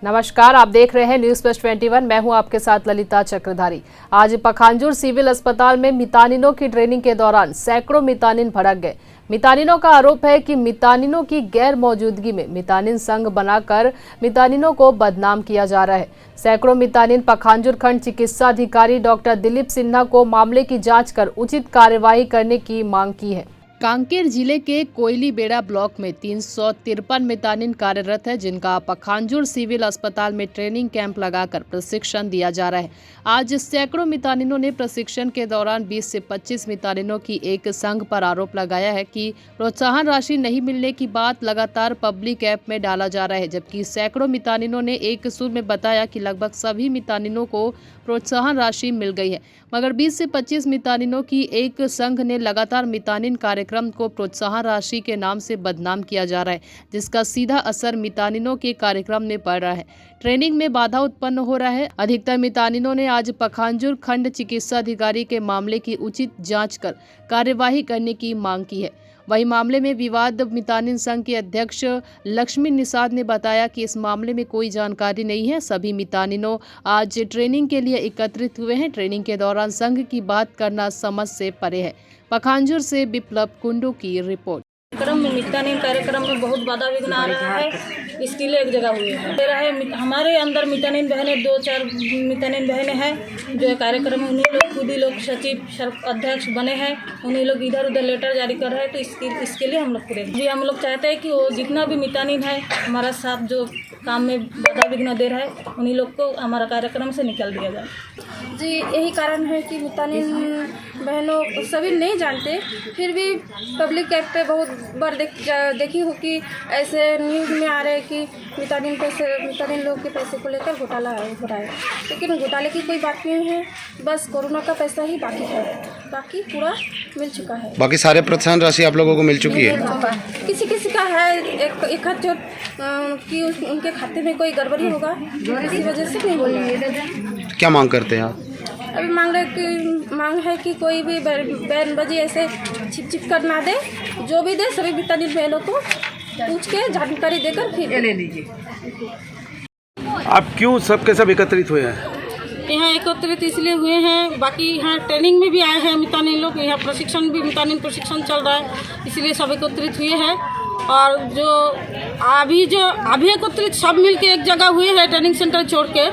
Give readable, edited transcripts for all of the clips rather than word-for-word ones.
नमस्कार, आप देख रहे हैं न्यूज़ प्लस 21। मैं हूं आपके साथ ललिता चक्रधारी। आज पखांजूर सिविल अस्पताल में मितानिनों की ट्रेनिंग के दौरान सैकड़ों मितानिन भड़क गए। मितानिनों का आरोप है कि मितानिनों की गैर मौजूदगी में मितानिन संघ बनाकर मितानिनों को बदनाम किया जा रहा है। सैकड़ों मितानिन पखांजूर खंड चिकित्सा अधिकारी डॉक्टर दिलीप सिन्हा को मामले की जाँच कर उचित कार्यवाही करने की मांग की है। कांकेर जिले के कोयलीबेड़ा ब्लॉक में 353 मितानिन कार्यरत है, जिनका पखांजूर सिविल अस्पताल में ट्रेनिंग कैंप लगाकर प्रशिक्षण दिया जा रहा है। आज सैकड़ों मितानिनों ने प्रशिक्षण के दौरान 20 से 25 मितानिनों की एक संघ पर आरोप लगाया है कि प्रोत्साहन राशि नहीं मिलने की बात लगातार पब्लिक ऐप में डाला जा रहा है, जबकि सैकड़ों मितानिनों ने एक सुर में बताया कि लगभग सभी मितानिनों को प्रोत्साहन राशि मिल गई है, मगर 20 से 25 मितानिनों की एक संघ ने लगातार मितानिन कार्यक्रम को प्रोत्साहन राशि के नाम से बदनाम किया जा रहा है, जिसका सीधा असर मितानिनों के कार्यक्रम में पड़ रहा है। ट्रेनिंग में बाधा उत्पन्न हो रहा है। अधिकतर मितानिनों ने आज पखांजूर खंड चिकित्सा अधिकारी के मामले की उचित जांच कर कार्यवाही करने की मांग की है। वही मामले में विवाद मितानिन संघ के अध्यक्ष लक्ष्मी निषाद ने बताया कि इस मामले में कोई जानकारी नहीं है। सभी मितानिनों आज ट्रेनिंग के लिए एकत्रित हुए हैं। ट्रेनिंग के दौरान संघ की बात करना समझ से परे है। पखांजूर से बिप्लब कुंडू की रिपोर्ट। मितानिन कार्यक्रम में बहुत बाधा विघ्न आ रहा है, इसके लिए एक जगह हुए हैं। हमारे अंदर मितानिन बहनें 2-4 मितानिन बहनें हैं जो कार्यक्रम में उन्हीं लोग खुद ही लोग सचिव अध्यक्ष बने हैं, उन्हीं लोग इधर उधर लेटर जारी कर रहे हैं। तो इसके लिए हम लोग पूरे जी हम लोग चाहते हैं कि वो जितना भी मितानिन है हमारा साथ जो काम में बाधा विघ्न दे रहा है उन्हीं लोग को हमारा कार्यक्रम से निकाल दिया जाए। जी यही कारण है कि मितानिन बहनों सभी नहीं जानते, फिर भी पब्लिक ऐप पे बहुत बार देखी हूँ कि ऐसे न्यूज़ में आ रहे हैं कि मितानिन लोग के पैसे को लेकर घोटाला हो रहा है, लेकिन घोटाले की कोई बात नहीं है। बस कोरोना का पैसा ही बाकी है, बाकी पूरा मिल चुका है। बाकी सारे प्रोत्साहन राशि आप लोगों को मिल चुकी है? किसी का है एक हाथ जो कि उनके खाते में कोई गड़बड़ी होगा, इसी वजह से नहीं होगा। क्या मांग करते हैं आप? अभी मांग है कि कोई भी बयानबाजी ऐसे छिप कर ना दे, जो भी दे सभी मितानिन बहनों को पूछ के जानकारी देकर फिर ले लीजिए। आप क्यों सबके सब एकत्रित हुए हैं? यहाँ एकत्रित इसलिए हुए हैं, बाकी यहाँ ट्रेनिंग में भी आए हैं मितानिन लोग, यहाँ प्रशिक्षण भी मितानिन प्रशिक्षण चल रहा है, इसलिए सब एकत्रित हुए हैं। और जो अभी एकत्रित सब मिलके एक जगह हुए हैं ट्रेनिंग सेंटर छोड़ के।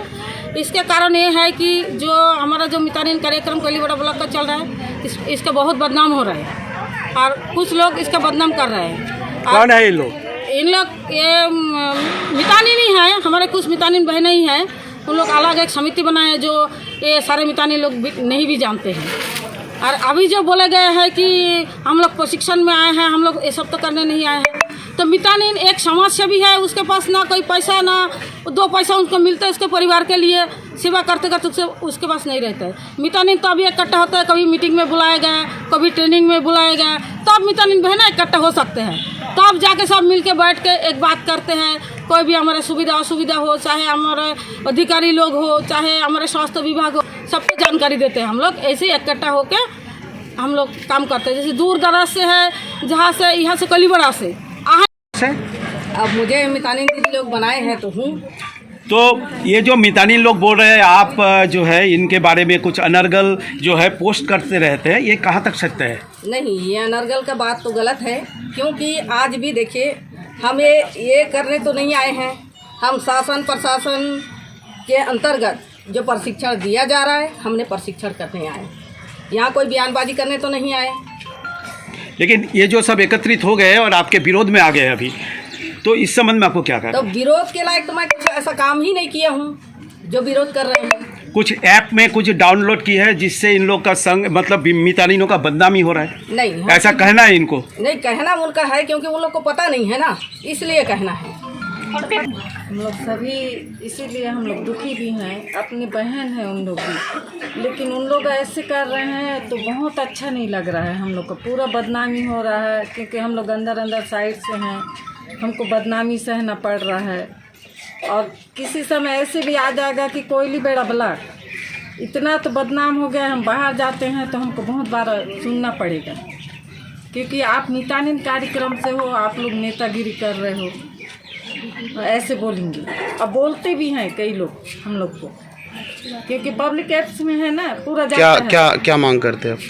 इसके कारण ये है कि जो हमारा जो मितानिन कार्यक्रम कोयलीबेड़ा ब्लॉक का चल रहा है इसका बहुत बदनाम हो रहा है और कुछ लोग इसका बदनाम कर रहे हैं। कौन है ये लोग? इन लोग ये मितानिन ही है, हमारे कुछ मितानिन बहनें ही हैं। उन लोग अलग एक समिति बनाए जो ये सारे मितानिन लोग नहीं भी जानते हैं। और अभी जो बोले गए हैं कि हम लोग प्रशिक्षण में आए हैं, हम लोग ये सब तो करने नहीं आए हैं। तो मितानिन एक समाज सेवी है, उसके पास ना कोई पैसा ना 2 पैसा उनको मिलता है उसके परिवार के लिए सेवा करते करते उसके पास नहीं रहता है। मितानिन तो अभी इकट्ठा होता है, कभी मीटिंग में बुलाया गया, कभी ट्रेनिंग में बुलाया गया, तब मितानिन बहना इकट्ठा हो सकते हैं। तब जाके सब मिलके बैठ के एक बात करते हैं। कोई भी हमारे सुविधा असुविधा हो, चाहे हमारे अधिकारी लोग हो, चाहे हमारे स्वास्थ्य विभाग हो, सबको जानकारी देते हैं। हम लोग ऐसे ही इकट्ठा होकर हम लोग काम करते हैं। जैसे दूर दराज से है, जहाँ से यहाँ से कोयलीबेड़ा से अब मुझे मितानिन दीदी लोग बनाए हैं तो हूँ। तो ये जो मितानिन लोग बोल रहे हैं आप जो है इनके बारे में कुछ अनर्गल जो है पोस्ट करते रहते हैं, ये कहाँ तक सत्य है? नहीं, ये अनर्गल का बात तो गलत है, क्योंकि आज भी देखिए हमें ये करने तो नहीं आए हैं। हम शासन प्रशासन के अंतर्गत जो प्रशिक्षण दिया जा रहा है हमने प्रशिक्षण करने आए, यहाँ कोई बयानबाजी करने तो नहीं आए। लेकिन ये जो सब एकत्रित हो गए और आपके विरोध में आ गए अभी, तो इस संबंध में आपको क्या करना? तो विरोध के लायक तो मैं कुछ ऐसा काम ही नहीं किया हूँ जो विरोध कर रहे हैं। कुछ ऐप में कुछ डाउनलोड की है जिससे इन लोग का संग मतलब मितानिनों का बदनामी हो रहा है? नहीं, ऐसा कहना है इनको? नहीं, कहना उनका है क्योंकि उन लोग को पता नहीं है ना, इसलिए कहना है। हम लोग सभी इसीलिए हम लोग दुखी भी हैं, अपनी बहन है उन लोग भी, लेकिन उन लोग ऐसे कर रहे हैं तो बहुत अच्छा नहीं लग रहा है। हम लोग को पूरा बदनामी हो रहा है, क्योंकि हम लोग अंदर साइड से हैं, हमको बदनामी सहना पड़ रहा है। और किसी समय ऐसे भी आ जाएगा कि कोयली बेड़ा ब्लॉक, इतना तो बदनाम हो गया, हम बाहर जाते हैं तो हमको बहुत बार सुनना पड़ेगा, क्योंकि आप मितानिन कार्यक्रम से हो, आप लोग नेतागिरी कर रहे हो, तो ऐसे बोलेंगे। अब बोलते भी हैं कई लोग हम लोग को, क्योंकि पब्लिक एप्स में है ना, पूरा क्या जाता है। क्या क्या मांग करते हैं आप?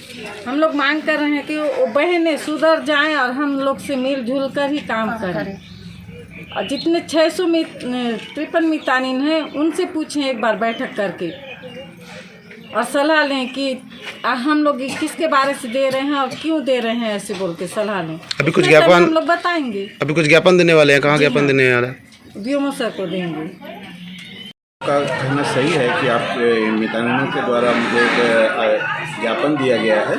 हम लोग मांग कर रहे हैं कि वो बहनें सुधर जाएं और हम लोग से मिलजुल कर ही काम करें। और जितने 653 मितानिन हैं उनसे पूछें एक बार बैठक करके और सलाह लें कि हम लोग किसके बारे से दे रहे हैं और क्यों दे रहे हैं, ऐसे बोल के सलाह लें। अभी कुछ उतने समय ज्ञापन हम लोग बताएंगे, अभी कुछ ज्ञापन देने वाले हैं, कहाँ जी ज्ञापन हाँ। देने वाला है? बीएमओ सर को देंगे। का कहना सही है कि आप मितानिनों के द्वारा मुझे एक ज्ञापन दिया गया है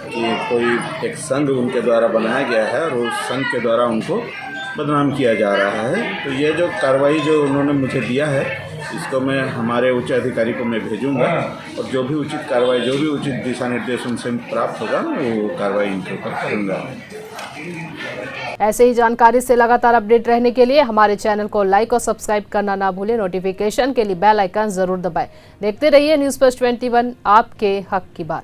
कि कोई एक संघ उनके द्वारा बनाया गया है और उस संघ के द्वारा उनको बदनाम किया जा रहा है। तो ये जो कार्रवाई जो उन्होंने मुझे दिया है, इसको मैं हमारे उच्च अधिकारी को मैं भेजूंगा और जो भी उचित कार्रवाई, जो भी उचित दिशा निर्देश उनसे प्राप्त होगा, वो कार्रवाई इनके ऊपर करूँगा। ऐसे ही जानकारी से लगातार अपडेट रहने के लिए हमारे चैनल को लाइक और सब्सक्राइब करना ना भूलें। नोटिफिकेशन के लिए बेल आइकन जरूर दबाएं। देखते रहिए न्यूज़ फर्स्ट 21, आपके हक की बात।